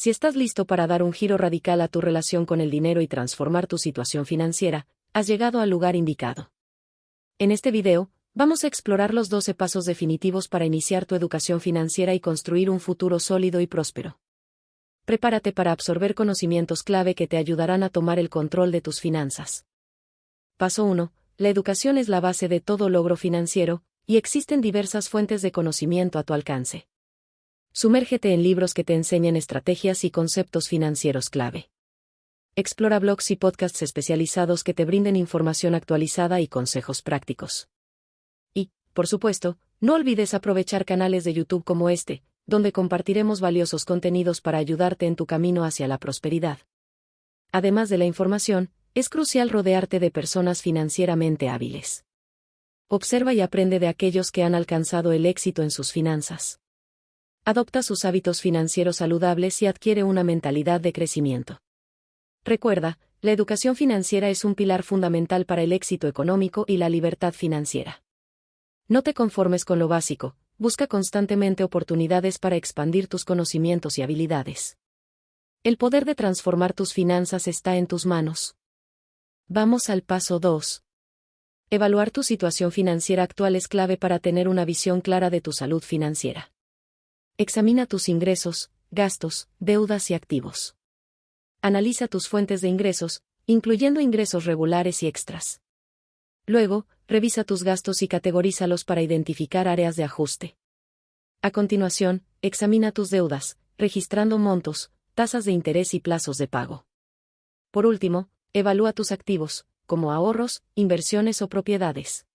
Si estás listo para dar un giro radical a tu relación con el dinero y transformar tu situación financiera, has llegado al lugar indicado. En este video, vamos a explorar los 12 pasos definitivos para iniciar tu educación financiera y construir un futuro sólido y próspero. Prepárate para absorber conocimientos clave que te ayudarán a tomar el control de tus finanzas. Paso 1. La educación es la base de todo logro financiero, y existen diversas fuentes de conocimiento a tu alcance. Sumérgete en libros que te enseñen estrategias y conceptos financieros clave. Explora blogs y podcasts especializados que te brinden información actualizada y consejos prácticos. Y, por supuesto, no olvides aprovechar canales de YouTube como este, donde compartiremos valiosos contenidos para ayudarte en tu camino hacia la prosperidad. Además de la información, es crucial rodearte de personas financieramente hábiles. Observa y aprende de aquellos que han alcanzado el éxito en sus finanzas. Adopta sus hábitos financieros saludables y adquiere una mentalidad de crecimiento. Recuerda, la educación financiera es un pilar fundamental para el éxito económico y la libertad financiera. No te conformes con lo básico, busca constantemente oportunidades para expandir tus conocimientos y habilidades. El poder de transformar tus finanzas está en tus manos. Vamos al paso 2. Evaluar tu situación financiera actual es clave para tener una visión clara de tu salud financiera. Examina tus ingresos, gastos, deudas y activos. Analiza tus fuentes de ingresos, incluyendo ingresos regulares y extras. Luego, revisa tus gastos y categorízalos para identificar áreas de ajuste. A continuación, examina tus deudas, registrando montos, tasas de interés y plazos de pago. Por último, evalúa tus activos, como ahorros, inversiones o propiedades.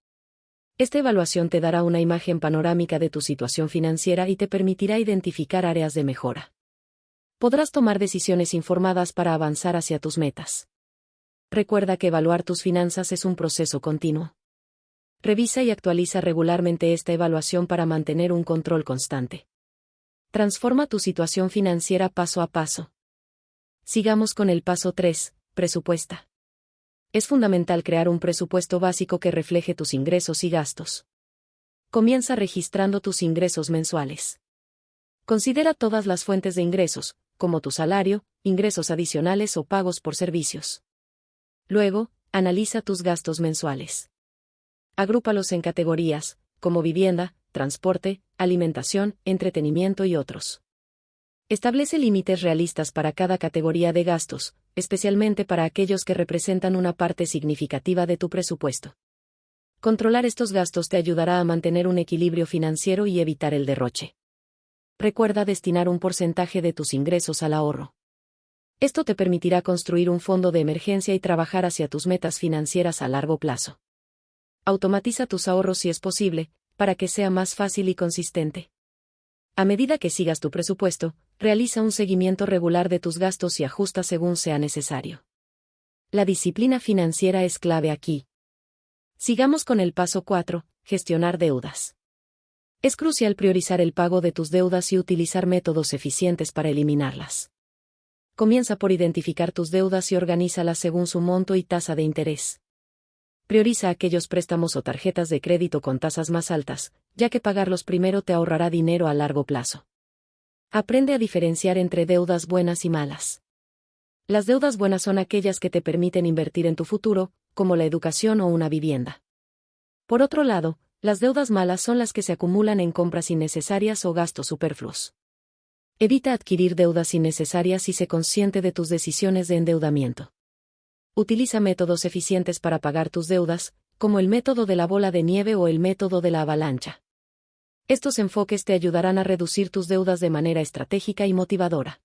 Esta evaluación te dará una imagen panorámica de tu situación financiera y te permitirá identificar áreas de mejora. Podrás tomar decisiones informadas para avanzar hacia tus metas. Recuerda que evaluar tus finanzas es un proceso continuo. Revisa y actualiza regularmente esta evaluación para mantener un control constante. Transforma tu situación financiera paso a paso. Sigamos con el paso 3, presupuesta. Es fundamental crear un presupuesto básico que refleje tus ingresos y gastos. Comienza registrando tus ingresos mensuales. Considera todas las fuentes de ingresos, como tu salario, ingresos adicionales o pagos por servicios. Luego, analiza tus gastos mensuales. Agrúpalos en categorías, como vivienda, transporte, alimentación, entretenimiento y otros. Establece límites realistas para cada categoría de gastos, especialmente para aquellos que representan una parte significativa de tu presupuesto. Controlar estos gastos te ayudará a mantener un equilibrio financiero y evitar el derroche. Recuerda destinar un porcentaje de tus ingresos al ahorro. Esto te permitirá construir un fondo de emergencia y trabajar hacia tus metas financieras a largo plazo. Automatiza tus ahorros si es posible, para que sea más fácil y consistente. A medida que sigas tu presupuesto, realiza un seguimiento regular de tus gastos y ajusta según sea necesario. La disciplina financiera es clave aquí. Sigamos con el paso 4, gestionar deudas. Es crucial priorizar el pago de tus deudas y utilizar métodos eficientes para eliminarlas. Comienza por identificar tus deudas y organízalas según su monto y tasa de interés. Prioriza aquellos préstamos o tarjetas de crédito con tasas más altas, ya que pagarlos primero te ahorrará dinero a largo plazo. Aprende a diferenciar entre deudas buenas y malas. Las deudas buenas son aquellas que te permiten invertir en tu futuro, como la educación o una vivienda. Por otro lado, las deudas malas son las que se acumulan en compras innecesarias o gastos superfluos. Evita adquirir deudas innecesarias y sé consciente de tus decisiones de endeudamiento. Utiliza métodos eficientes para pagar tus deudas, como el método de la bola de nieve o el método de la avalancha. Estos enfoques te ayudarán a reducir tus deudas de manera estratégica y motivadora.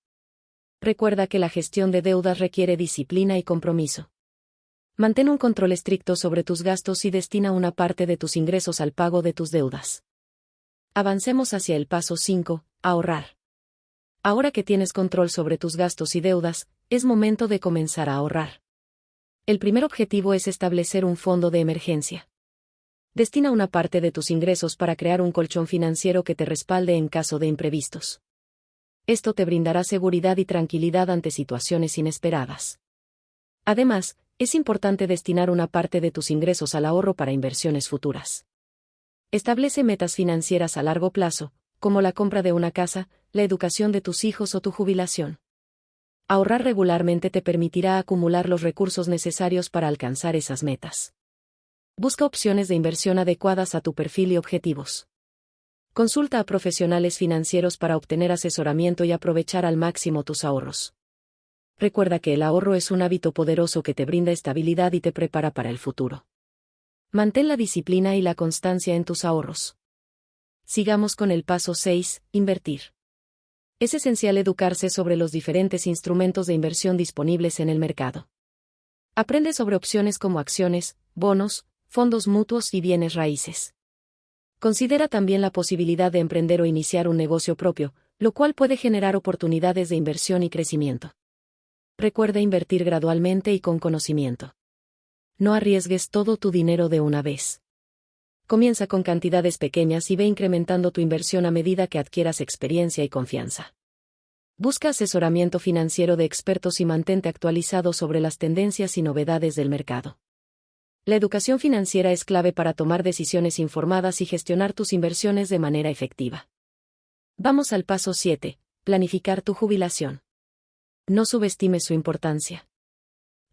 Recuerda que la gestión de deudas requiere disciplina y compromiso. Mantén un control estricto sobre tus gastos y destina una parte de tus ingresos al pago de tus deudas. Avancemos hacia el paso 5, ahorrar. Ahora que tienes control sobre tus gastos y deudas, es momento de comenzar a ahorrar. El primer objetivo es establecer un fondo de emergencia. Destina una parte de tus ingresos para crear un colchón financiero que te respalde en caso de imprevistos. Esto te brindará seguridad y tranquilidad ante situaciones inesperadas. Además, es importante destinar una parte de tus ingresos al ahorro para inversiones futuras. Establece metas financieras a largo plazo, como la compra de una casa, la educación de tus hijos o tu jubilación. Ahorrar regularmente te permitirá acumular los recursos necesarios para alcanzar esas metas. Busca opciones de inversión adecuadas a tu perfil y objetivos. Consulta a profesionales financieros para obtener asesoramiento y aprovechar al máximo tus ahorros. Recuerda que el ahorro es un hábito poderoso que te brinda estabilidad y te prepara para el futuro. Mantén la disciplina y la constancia en tus ahorros. Sigamos con el paso 6, invertir. Es esencial educarse sobre los diferentes instrumentos de inversión disponibles en el mercado. Aprende sobre opciones como acciones, bonos, fondos mutuos y bienes raíces. Considera también la posibilidad de emprender o iniciar un negocio propio, lo cual puede generar oportunidades de inversión y crecimiento. Recuerda invertir gradualmente y con conocimiento. No arriesgues todo tu dinero de una vez. Comienza con cantidades pequeñas y ve incrementando tu inversión a medida que adquieras experiencia y confianza. Busca asesoramiento financiero de expertos y mantente actualizado sobre las tendencias y novedades del mercado. La educación financiera es clave para tomar decisiones informadas y gestionar tus inversiones de manera efectiva. Vamos al paso 7, planificar tu jubilación. No subestimes su importancia.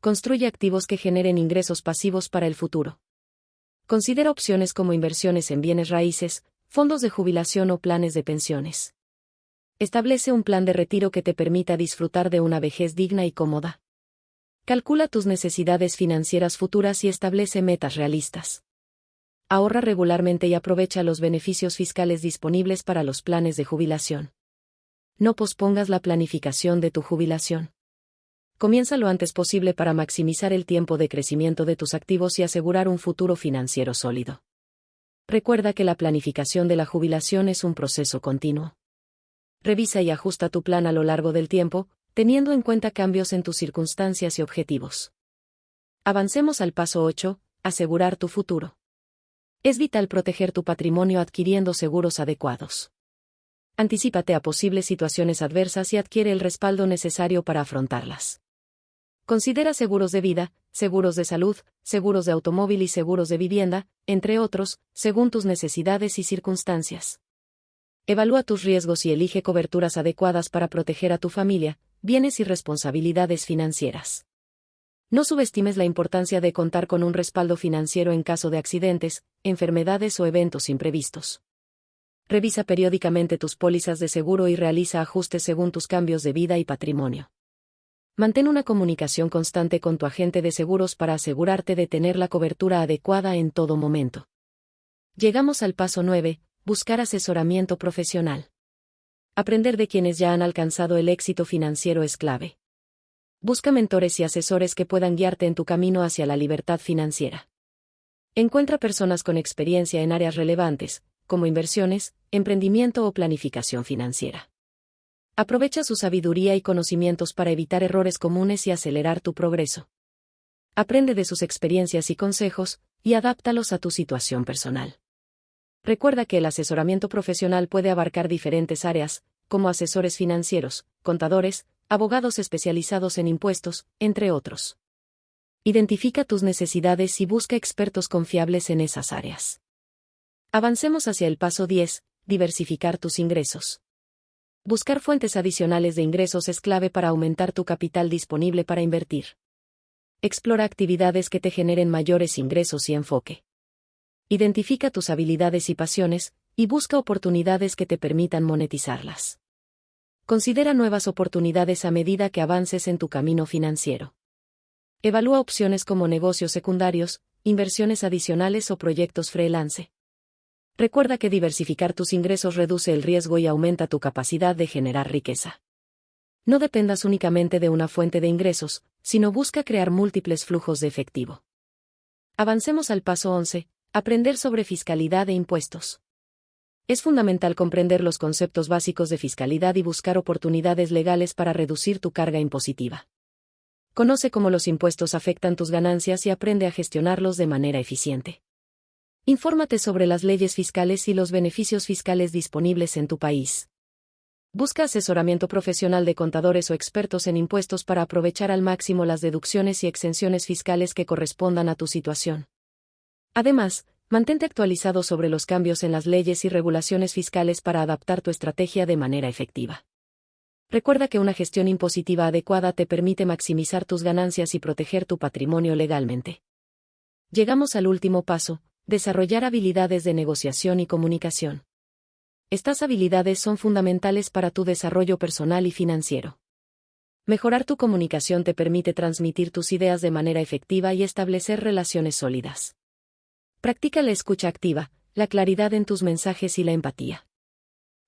Construye activos que generen ingresos pasivos para el futuro. Considera opciones como inversiones en bienes raíces, fondos de jubilación o planes de pensiones. Establece un plan de retiro que te permita disfrutar de una vejez digna y cómoda. Calcula tus necesidades financieras futuras y establece metas realistas. Ahorra regularmente y aprovecha los beneficios fiscales disponibles para los planes de jubilación. No pospongas la planificación de tu jubilación. Comienza lo antes posible para maximizar el tiempo de crecimiento de tus activos y asegurar un futuro financiero sólido. Recuerda que la planificación de la jubilación es un proceso continuo. Revisa y ajusta tu plan a lo largo del tiempo, teniendo en cuenta cambios en tus circunstancias y objetivos. Avancemos al paso 8, asegurar tu futuro. Es vital proteger tu patrimonio adquiriendo seguros adecuados. Anticípate a posibles situaciones adversas y adquiere el respaldo necesario para afrontarlas. Considera seguros de vida, seguros de salud, seguros de automóvil y seguros de vivienda, entre otros, según tus necesidades y circunstancias. Evalúa tus riesgos y elige coberturas adecuadas para proteger a tu familia, bienes y responsabilidades financieras. No subestimes la importancia de contar con un respaldo financiero en caso de accidentes, enfermedades o eventos imprevistos. Revisa periódicamente tus pólizas de seguro y realiza ajustes según tus cambios de vida y patrimonio. Mantén una comunicación constante con tu agente de seguros para asegurarte de tener la cobertura adecuada en todo momento. Llegamos al paso 9, buscar asesoramiento profesional. Aprender de quienes ya han alcanzado el éxito financiero es clave. Busca mentores y asesores que puedan guiarte en tu camino hacia la libertad financiera. Encuentra personas con experiencia en áreas relevantes, como inversiones, emprendimiento o planificación financiera. Aprovecha su sabiduría y conocimientos para evitar errores comunes y acelerar tu progreso. Aprende de sus experiencias y consejos, y adáptalos a tu situación personal. Recuerda que el asesoramiento profesional puede abarcar diferentes áreas, como asesores financieros, contadores, abogados especializados en impuestos, entre otros. Identifica tus necesidades y busca expertos confiables en esas áreas. Avancemos hacia el paso 10, diversificar tus ingresos. Buscar fuentes adicionales de ingresos es clave para aumentar tu capital disponible para invertir. Explora actividades que te generen mayores ingresos y enfoque. Identifica tus habilidades y pasiones, y busca oportunidades que te permitan monetizarlas. Considera nuevas oportunidades a medida que avances en tu camino financiero. Evalúa opciones como negocios secundarios, inversiones adicionales o proyectos freelance. Recuerda que diversificar tus ingresos reduce el riesgo y aumenta tu capacidad de generar riqueza. No dependas únicamente de una fuente de ingresos, sino busca crear múltiples flujos de efectivo. Avancemos al paso 11, aprender sobre fiscalidad e impuestos. Es fundamental comprender los conceptos básicos de fiscalidad y buscar oportunidades legales para reducir tu carga impositiva. Conoce cómo los impuestos afectan tus ganancias y aprende a gestionarlos de manera eficiente. Infórmate sobre las leyes fiscales y los beneficios fiscales disponibles en tu país. Busca asesoramiento profesional de contadores o expertos en impuestos para aprovechar al máximo las deducciones y exenciones fiscales que correspondan a tu situación. Además, mantente actualizado sobre los cambios en las leyes y regulaciones fiscales para adaptar tu estrategia de manera efectiva. Recuerda que una gestión impositiva adecuada te permite maximizar tus ganancias y proteger tu patrimonio legalmente. Llegamos al último paso: desarrollar habilidades de negociación y comunicación. Estas habilidades son fundamentales para tu desarrollo personal y financiero. Mejorar tu comunicación te permite transmitir tus ideas de manera efectiva y establecer relaciones sólidas. Practica la escucha activa, la claridad en tus mensajes y la empatía.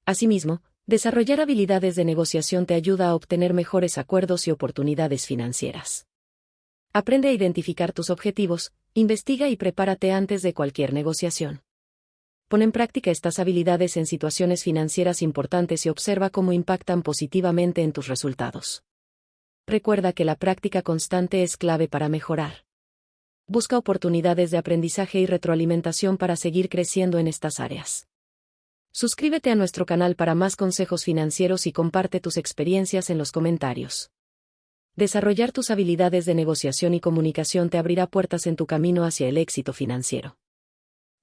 Asimismo, desarrollar habilidades de negociación te ayuda a obtener mejores acuerdos y oportunidades financieras. Aprende a identificar tus objetivos, investiga y prepárate antes de cualquier negociación. Pon en práctica estas habilidades en situaciones financieras importantes y observa cómo impactan positivamente en tus resultados. Recuerda que la práctica constante es clave para mejorar. Busca oportunidades de aprendizaje y retroalimentación para seguir creciendo en estas áreas. Suscríbete a nuestro canal para más consejos financieros y comparte tus experiencias en los comentarios. Desarrollar tus habilidades de negociación y comunicación te abrirá puertas en tu camino hacia el éxito financiero.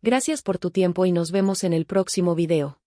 Gracias por tu tiempo y nos vemos en el próximo video.